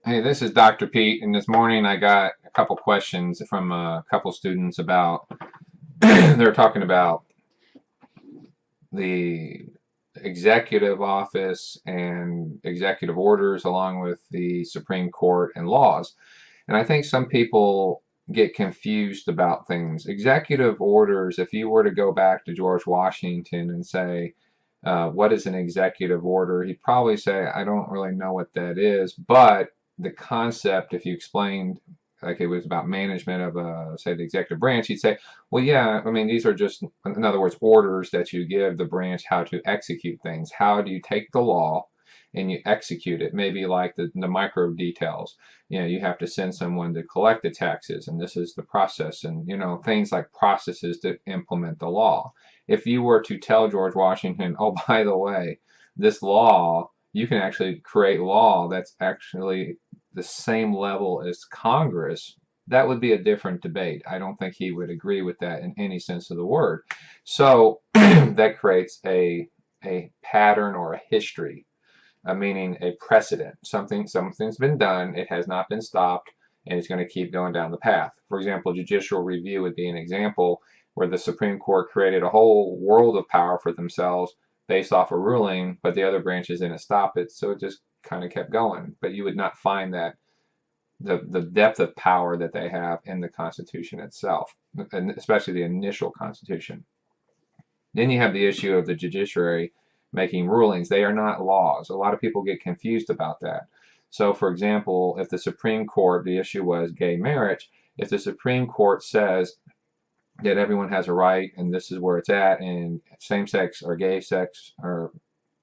Hey, this is Dr. Pete, and this morning I got a couple questions from a couple students about they're talking about the executive office and executive orders along with the Supreme Court and laws. And I think some people get confused about things. Executive orders, if you were to go back to George Washington and say, what is an executive order? He'd probably say, I don't really know what that is, but the concept, if you explained like it was about management of, say, the executive branch, he'd say, well, yeah, I mean, these are just, in other words, orders that you give the branch how to execute things. How do you take the law and you execute it? Maybe like the micro details. You know, you have to send someone to collect the taxes, and this is the process, and, you know, things like processes to implement the law. If you were to tell George Washington, oh, by the way, this law, you can actually create law that's actually the same level as Congress, that would be a different debate. I don't think he would agree with that in any sense of the word. So that creates a pattern or a history, meaning a precedent. Something's been done, it has not been stopped, and it's going to keep going down the path. For example, judicial review would be an example where the Supreme Court created a whole world of power for themselves based off a ruling, but the other branches didn't stop it, so it just kind of kept going. But you would not find that the depth of power that they have in the Constitution itself, and especially the initial Constitution. Then you have the issue of the judiciary making rulings. They are not laws. A lot of people get confused about that. So, for example, if the Supreme Court, the issue was gay marriage, if the Supreme Court says that everyone has a right and this is where it's at, and same sex or gay sex, or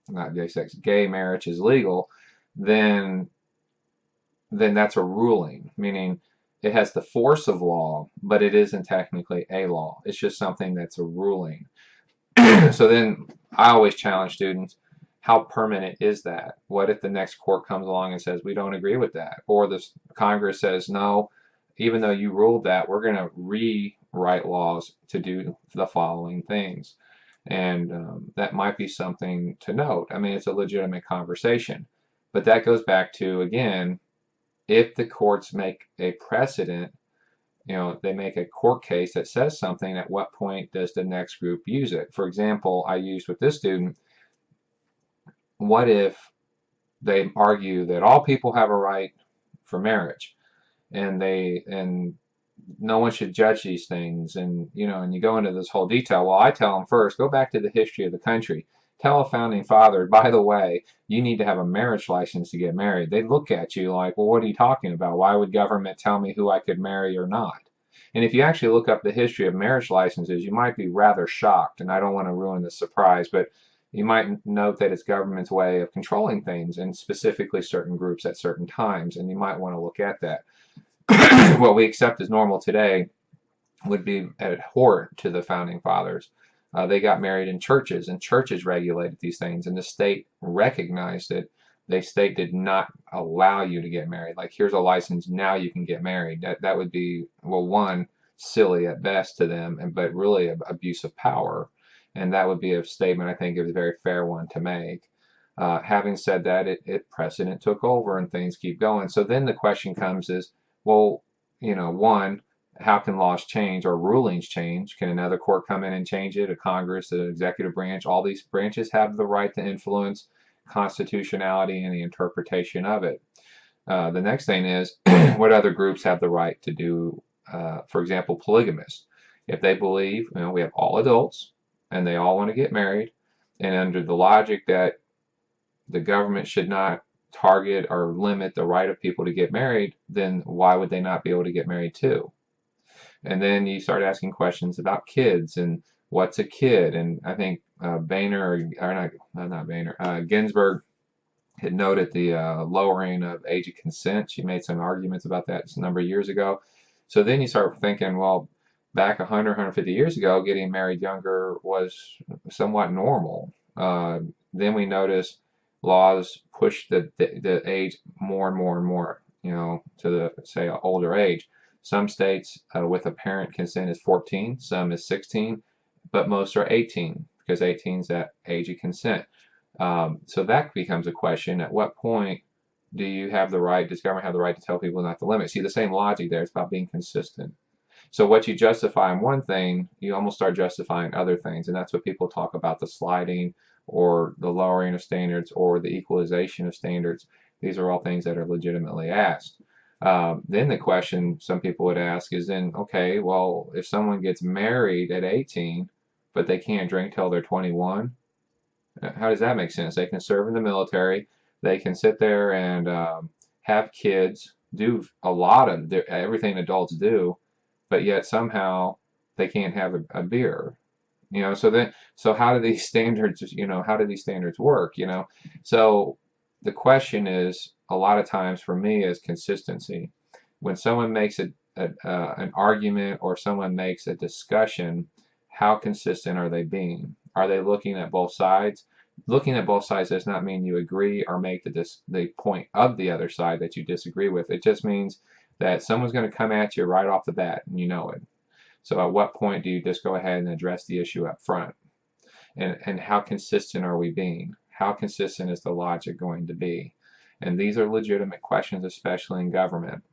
not gay sex, gay marriage is legal, then that's a ruling, meaning it has the force of law, but it isn't technically a law. It's just something that's a ruling. So then I always challenge students, how permanent is that? What if the next court comes along and says, we don't agree with that? Or the Congress says, no, even though you ruled that, we're going to rewrite laws to do the following things. And that might be something to note. I mean, it's a legitimate conversation. But that goes back to, again, if the courts make a precedent, you know, they make a court case that says something, at what point does the next group use it? For example, I used with this student, what if they argue that all people have a right for marriage, and no one should judge these things, and you know, and you go into this whole detail. Well, I tell them first, go back to the history of the country. Tell a founding father, by the way, you need to have a marriage license to get married. They look at you like, well, what are you talking about? Why would government tell me who I could marry or not? And if you actually look up the history of marriage licenses, you might be rather shocked. And I don't want to ruin the surprise, but you might note that it's government's way of controlling things, and specifically certain groups at certain times. And you might want to look at that. What we accept as normal today would be abhorrent to the founding fathers. They got married in churches, and churches regulated these things, and the state recognized it. The state did not allow you to get married. Like, here's a license, now you can get married. That would be, well, one, silly at best to them, but really abuse of power. And that would be a statement I think is a very fair one to make. Having said that, precedent took over and things keep going. So then the question comes is, well, you know, one, how can laws change or rulings change? Can another court come in and change it? A Congress, the executive branch, all these branches have the right to influence constitutionality and the interpretation of it. The next thing is, what other groups have the right to do, for example, polygamists? If they believe, you know, we have all adults and they all want to get married, and under the logic that the government should not target or limit the right of people to get married, then why would they not be able to get married too? And then you start asking questions about kids and what's a kid. And I think Boehner, or not Boehner, Ginsburg had noted the lowering of age of consent. She made some arguments about that a number of years ago. So then you start thinking, well, back 100, 150 years ago, getting married younger was somewhat normal. Then we notice laws push the age more and more and more, you know, to the, say, an older age. Some states with apparent consent is 14, some is 16, but most are 18 because 18 is that age of consent. So that becomes a question: at what point Do you have the right, does government have the right to tell people not to limit? See, the same logic there. It's about being consistent. So what you justify in one thing, you almost start justifying other things. And that's what people talk about, the sliding or the lowering of standards or the equalization of standards. These are all things that are legitimately asked. Then the question some people would ask is then, okay, well, if someone gets married at 18, but they can't drink till they're 21, how does that make sense? They can serve in the military, they can sit there and have kids, do a lot of everything adults do, but yet somehow they can't have a beer. So how do these standards, how do these standards work? So the question is, a lot of times for me, is consistency. When someone makes an argument or someone makes a discussion, how consistent are they being? Are they looking at both sides? Looking at both sides does not mean you agree or make the point of the other side that you disagree with. It just means that someone's going to come at you right off the bat, and you know it. So at what point do you just go ahead and address the issue up front? And how consistent are we being? How consistent is the logic going to be? And these are legitimate questions, especially in government.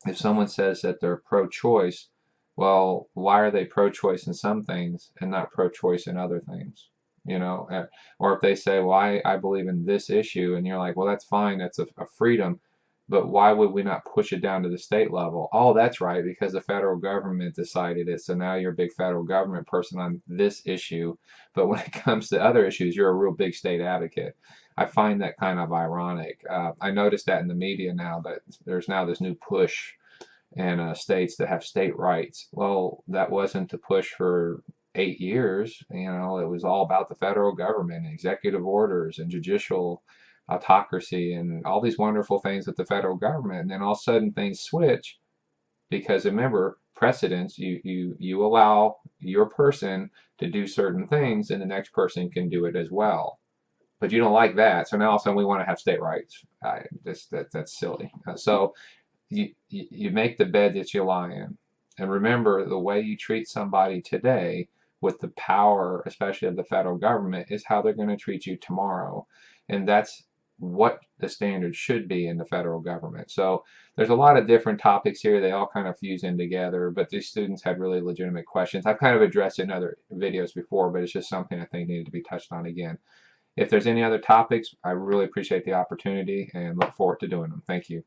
If someone says that they're pro-choice, well, why are they pro-choice in some things and not pro-choice in other things? Or if they say, well, I believe in this issue, and you're like, well, that's fine, that's a freedom, but why would we not push it down to the state level? Oh, that's right, because the federal government decided it, so now you're a big federal government person on this issue, but when it comes to other issues, you're a real big state advocate. I find that kind of ironic. I noticed that in the media now, that there's now this new push in states that have state rights. Well, that wasn't the push for 8 years. It was all about the federal government, executive orders, and judicial autocracy, and all these wonderful things with the federal government. And then all of a sudden things switch because, remember, precedence. You allow your person to do certain things, and the next person can do it as well. But you don't like that, so now all of a sudden we want to have state rights. That's silly. So you make the bed that you lie in. And remember, the way you treat somebody today with the power, especially of the federal government, is how they're going to treat you tomorrow. And that's what the standard should be in the federal government. So there's a lot of different topics here. They all kind of fuse in together, but these students had really legitimate questions. I've kind of addressed it in other videos before, but it's just something I think needed to be touched on again. If there's any other topics, I really appreciate the opportunity and look forward to doing them. Thank you.